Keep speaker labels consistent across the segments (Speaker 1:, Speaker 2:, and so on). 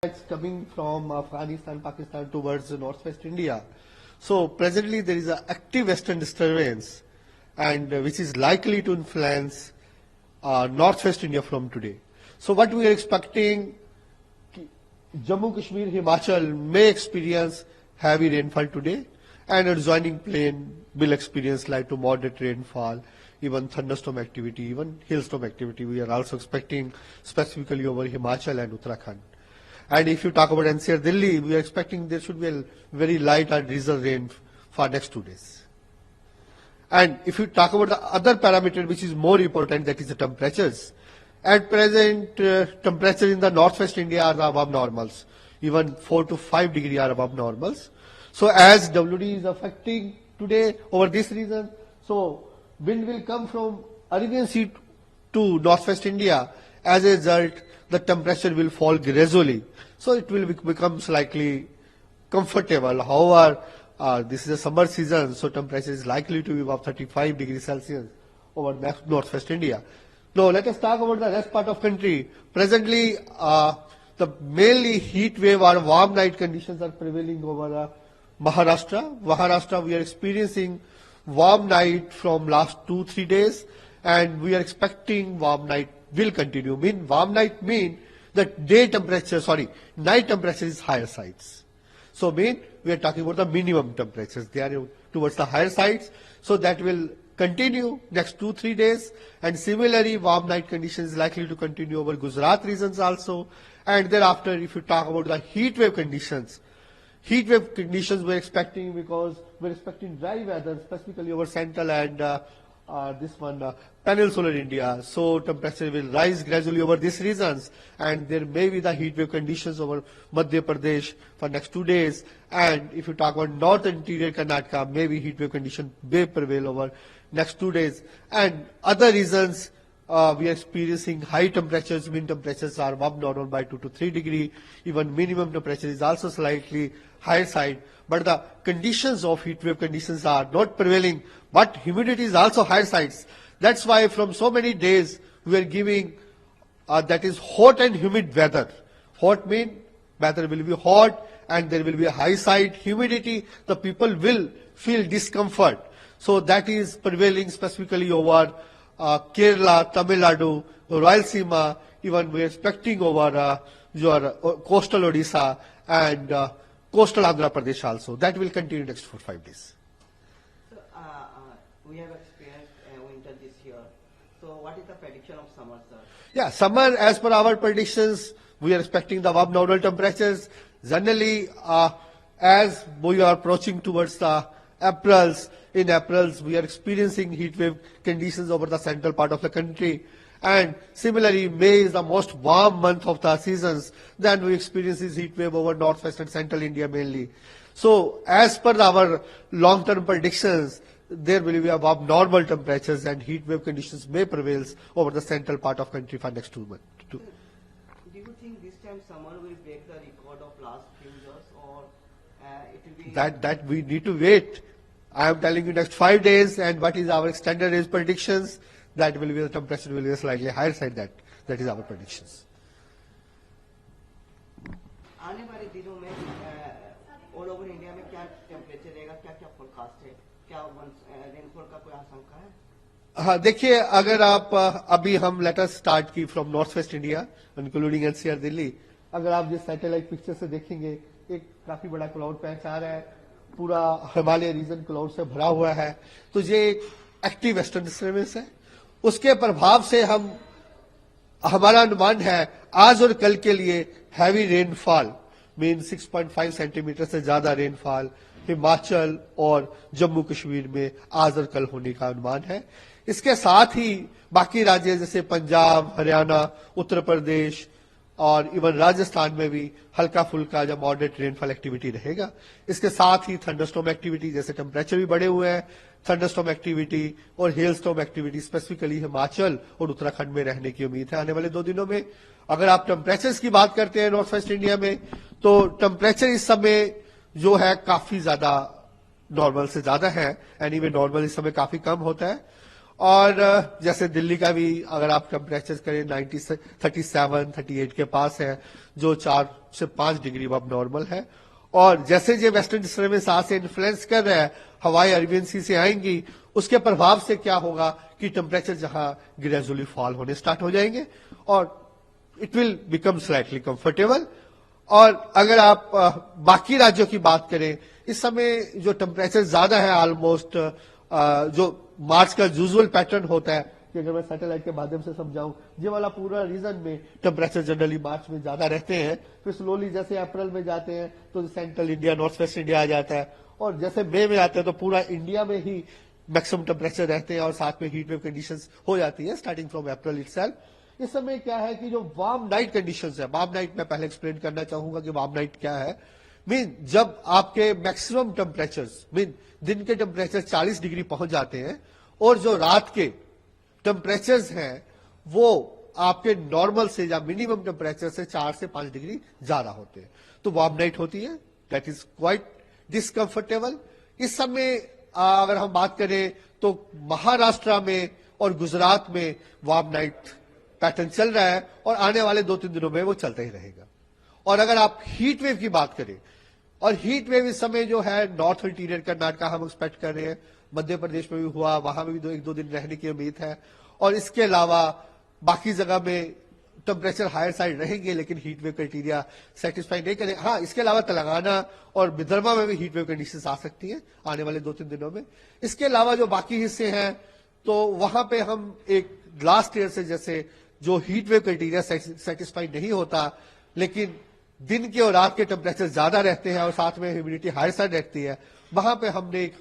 Speaker 1: It's coming from Afghanistan, Pakistan towards northwest India. So presently there is an active western disturbance, and which is likely to influence northwest India from today. So what we are expecting, Jammu Kashmir, Himachal may experience heavy rainfall today, and adjoining plain will experience light to moderate rainfall, even thunderstorm activity, even hailstorm activity. We are also expecting specifically over Himachal and Uttarakhand. And if you talk about NCR Delhi, we are expecting there should be a very light and drizzle rain for next 2 days. And if you talk about the other parameter which is more important, that is the temperatures. At present, temperature in the northwest India are above normals. Even 4 to 5 degrees are above normals. So as WD is affecting today over this region, so wind will come from Arabian Sea to northwest India. As a result, the temperature will fall gradually. So it will become slightly comfortable. However, this is a summer season, so temperature is likely to be above 35 degrees Celsius over northwest India. Now let us talk about the rest part of country. Presently, the mainly heat wave or warm night conditions are prevailing over Maharashtra. Maharashtra, we are experiencing warm night from last 2-3 days, and we are expecting warm night will continue. Warm night mean that night temperature is higher sides. So we are talking about the minimum temperatures. They are towards the higher sides. So that will continue next 2-3 days. And similarly, warm night conditions is likely to continue over Gujarat regions also. And thereafter, if you talk about the heat wave conditions we're expecting, because we're expecting dry weather, specifically over central and peninsular India. So temperature will rise gradually over these regions, and there may be the heat wave conditions over Madhya Pradesh for next 2 days. And if you talk about north interior Karnataka, maybe heat wave condition may prevail over next 2 days. And other regions, we are experiencing high temperatures. Mean temperatures are above normal by 2 to 3 degrees. Even minimum temperature is also slightly higher side. But the conditions of heat wave conditions are not prevailing, but humidity is also higher sides. That's why from so many days we are giving that is hot and humid weather. Hot means weather will be hot and there will be a high side humidity. The people will feel discomfort. So that is prevailing specifically over Kerala, Tamil Nadu, Rayalaseema. Even we are expecting over your coastal Odisha and coastal Andhra Pradesh also. That will continue next 4-5 days.
Speaker 2: So, we have experienced winter this year. So what is the prediction of summer, sir?
Speaker 1: Yeah, summer, as per our predictions, we are expecting the above normal temperatures. Generally, as we are approaching towards the in April, we are experiencing heat wave conditions over the central part of the country. And similarly, May is the most warm month of the seasons. Then we experience this heat wave over northwest and central India mainly. So as per our long-term predictions, there will be above normal temperatures and heat wave conditions may prevail over the central part of country for next 2 months.
Speaker 2: Do you think this time summer will break the record of last few years, or it will be...
Speaker 1: That we need to wait. I am telling you next 5 days, and what is our extended range predictions, that will be the temperature will be slightly higher side. That is our predictions.
Speaker 2: आने वाले दिनों में all over India में क्या temperature रहेगा, क्या forecast है, क्या रेनफॉल का कोई आशंका है?
Speaker 1: हाँ, देखिए, अगर आप अभी हम लेट अस स्टार्ट की from north west India including NCR Delhi. अगर आप जिस सैटेलाइट पिक्चर से देखेंगे, एक काफी बड़ा क्लाउड पैच आ रहा है, पूरा हिमालय रीजन क्लाउड से भरा हुआ है. तो ये एक एक्टिव वेस्टर्न डिस्टर्बेंस है. उसके प्रभाव से हमारा अनुमान है आज और कल के लिए हैवी रेनफॉल मीन 6.5 सेंटीमीटर से ज्यादा रेनफॉल हिमाचल और जम्मू कश्मीर में आज और कल होने का अनुमान है. इसके साथ ही बाकी राज्य जैसे पंजाब, हरियाणा, उत्तर प्रदेश और इवन राजस्थान में भी हल्का फुल्का या मॉडरेट रेनफॉल एक्टिविटी रहेगा. इसके साथ ही थंडरस्टॉर्म एक्टिविटी, जैसे टेम्परेचर भी बढ़े हुए हैं, थंडरस्टॉर्म एक्टिविटी और हेलस्टॉर्म एक्टिविटी स्पेसिफिकली हिमाचल और उत्तराखंड में रहने की उम्मीद है आने वाले 2 दिनों में. अगर आप टेम्परेचर्स की बात करते हैं नॉर्थ वेस्ट इंडिया में, तो टेम्परेचर इस समय जो है काफी ज्यादा नॉर्मल से ज्यादा है. एनीवे नॉर्मल इस समय काफी कम होता है. और जैसे दिल्ली का भी अगर आप टेम्परेचर करें 37, 38 के पास है, जो 4 से 5 डिग्री अब नॉर्मल है। और जैसे जो वेस्टर्न डिस्टर्बेंस आज से इन्फ्लुएंस कर रहा है, हवाई अरबियन सी से आएंगी, उसके प्रभाव से क्या होगा कि टेम्परेचर जहां ग्रेजुअली फॉल होने स्टार्ट हो जाएंगे और it will become slightly comfortable. और अगर आप बाकी राज्यों की बात करें, इस समय जो टेम्परेचर ज्यादा है ऑलमोस्ट जो मार्च का यूजुअल पैटर्न होता है, कि अगर मैं सैटेलाइट के माध्यम से समझाऊं, ये वाला पूरा रीजन में टेम्परेचर जनरली मार्च में ज्यादा रहते हैं, फिर स्लोली जैसे अप्रैल में जाते हैं तो central India, north west India आ जाता है, और जैसे मई में आते हैं तो पूरा इंडिया में ही मैक्सिमम टेम्परेचर रहते हैं और साथ में हीट वेव कंडीशंस हो जाती है स्टार्टिंग फ्रॉम अप्रैल इटसेल्फ। इस समय क्या है कि जो वार्म नाइट कंडीशंस है, वार्म नाइट मैं पहले एक्सप्लेन करना चाहूंगा कि वार्म नाइट क्या है। मीन जब आपके मैक्सिमम टेम्परेचर्स, मीन दिन के टेम्परेचर 40 डिग्री पहुंच जाते हैं और जो रात के टेम्परेचर्स हैं वो आपके नॉर्मल से या मिनिमम टेम्परेचर से 4 से 5 डिग्री ज्यादा होते हैं, तो वार्म नाइट होती है, दैट इज क्वाइट डिसकंफर्टेबल। इस समय अगर हम बात करें तो महाराष्ट्र में और गुजरात में वार्म नाइट पैटर्न चल रहा है और आने वाले 2-3 दिनों में वो चलता ही रहेगा। और अगर आप हीट वेव की बात करें, और हीट वेव इस समय जो है नॉर्थ इंटीरियर कर्नाटका हम एक्सपेक्ट कर रहे हैं, मध्य प्रदेश में भी हुआ, वहां में भी 1-2 दिन रहने की उम्मीद है। और इसके अलावा बाकी जगह में टेम्परेचर हायर साइड रहेंगे लेकिन हीट वेव क्राइटेरिया सेटिस्फाई नहीं करें। हाँ, इसके अलावा तेलंगाना और विदर्भा में भी हीट वेव कंडीशंस आ सकती हैं आने वाले 2-3 दिनों में। इसके अलावा जो बाकी हिस्से हैं तो वहां पे हम एक लास्ट ईयर से जैसे जो हीट वेव क्राइटेरिया सेटिस्फाई नहीं होता, लेकिन दिन के और रात के टेम्परेचर ज्यादा रहते हैं और साथ में ह्यूमिडिटी हायर साइड रहती है, वहां पे हमने एक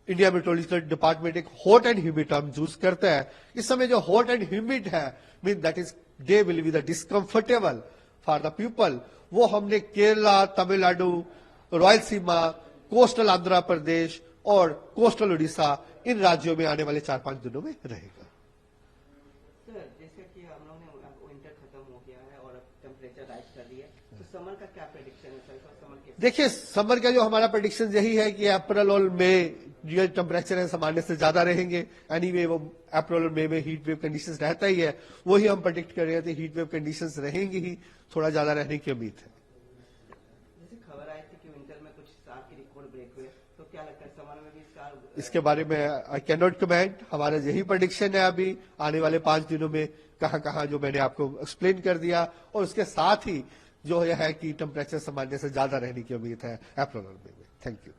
Speaker 1: इंडिया मेट्रोलॉजिकल डिपार्टमेंट एक hot and humid term use करता है। इस समय जो हॉट एंड ह्यूमिड है, mean that is day will be the discomfortable for the people, वो हमने केरला, तमिलनाडु, रॉयल सीमा, कोस्टल आंध्र प्रदेश और कोस्टल उड़ीसा, इन राज्यों में आने वाले 4-5 दिनों में रहेगा।
Speaker 2: सर, जैसे कि हम लोगों ने विंटर खत्म हो गया है और अब टेम्परेचर राइज कर रही है, तो समर का क्या प्रेडिक्शन है सर? समर के
Speaker 1: देखिए, समर का जो हमारा प्रेडिक्शन यही है कि अप्रैल और मई जो टेम्परेचर है सामान्य से ज्यादा रहेंगे। एनीवे वो अप्रैल और मई में हीट वेव कंडीशंस रहता ही है, वही हम प्रेडिक्ट कर रहे थे, हीट वेव कंडीशंस रहेंगी ही, थोड़ा ज्यादा रहने की उम्मीद है।
Speaker 2: जैसे खबर आई थी कि विंटर में कुछ स्टार के रिकॉर्ड ब्रेक हुए, तो क्या लगता है समर में भी स्टार?
Speaker 1: इसके बारे में आई कैन नॉट कमेंट, हमारा यही प्रेडिक्शन है अभी आने वाले 5 दिनों में कहां कहां, जो मैंने आपको एक्सप्लेन कर दिया। और उसके साथ ही जो है कि टेम्परेचर सामान्य से ज्यादा रहने की उम्मीद है अप्रैल और मई में। Thank you.